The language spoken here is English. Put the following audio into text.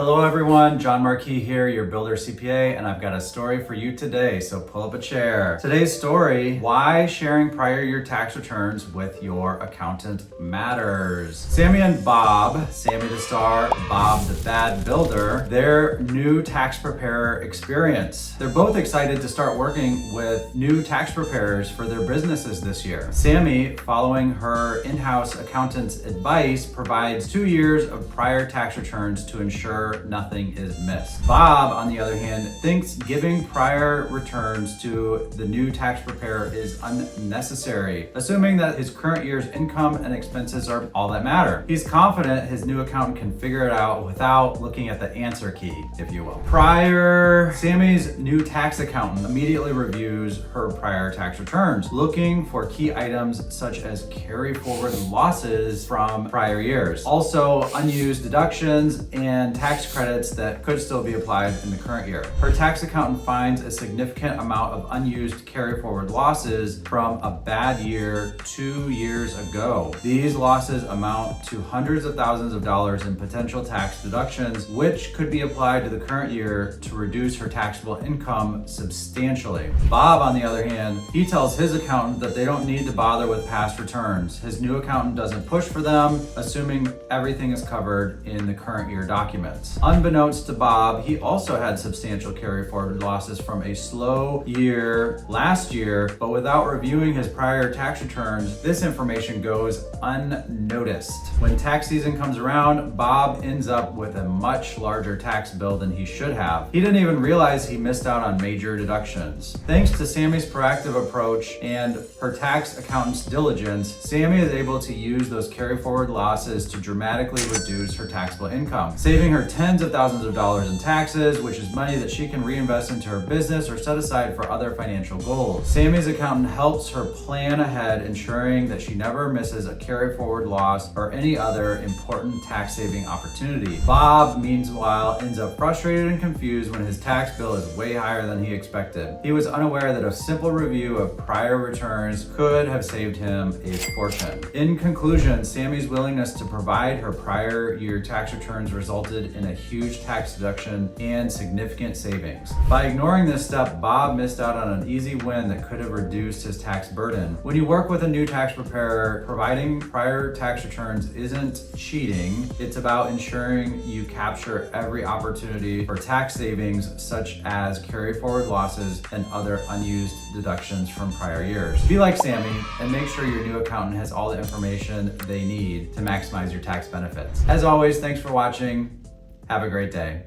Hello everyone, Jon Markee here, your Builder CPA, and I've got a story for you today, so pull up a chair. Today's story, why sharing prior year tax returns with your accountant matters. Sammie and Bob, Sammie the star, Bob the bad builder, their new tax preparer experience. They're both excited to start working with new tax preparers for their businesses this year. Sammie, following her in-house accountant's advice, provides 2 years of prior tax returns to ensure nothing is missed. Bob, on the other hand, thinks giving prior returns to the new tax preparer is unnecessary, assuming that his current year's income and expenses are all that matter. He's confident his new accountant can figure it out without looking at the answer key, if you will. Sammie's new tax accountant immediately reviews her prior tax returns, looking for key items such as carry forward losses from prior years, also unused deductions and tax credits that could still be applied in the current year. Her tax accountant finds a significant amount of unused carry forward losses from a bad year 2 years ago. These losses amount to hundreds of thousands of dollars in potential tax deductions, which could be applied to the current year to reduce her taxable income substantially. Bob, on the other hand, he tells his accountant that they don't need to bother with past returns. His new accountant doesn't push for them, assuming everything is covered in the current year documents. Unbeknownst to Bob, he also had substantial carry forward losses from a slow year last year, but without reviewing his prior tax returns, this information goes unnoticed. When tax season comes around, Bob ends up with a much larger tax bill than he should have. He didn't even realize he missed out on major deductions. Thanks to Sammie's proactive approach and her tax accountant's diligence, Sammie is able to use those carry forward losses to dramatically reduce her taxable income, saving her tens of thousands of dollars in taxes, which is money that she can reinvest into her business or set aside for other financial goals. Sammie's accountant helps her plan ahead, ensuring that she never misses a carry forward loss or any other important tax saving opportunity. Bob, meanwhile, ends up frustrated and confused when his tax bill is way higher than he expected. He was unaware that a simple review of prior returns could have saved him a fortune. In conclusion, Sammie's willingness to provide her prior year tax returns resulted in a huge tax deduction and significant savings. By ignoring this step, Bob missed out on an easy win that could have reduced his tax burden. When you work with a new tax preparer, providing prior tax returns isn't cheating. It's about ensuring you capture every opportunity for tax savings, such as carry forward losses and other unused deductions from prior years. Be like Sammie and make sure your new accountant has all the information they need to maximize your tax benefits. As always, thanks for watching. Have a great day.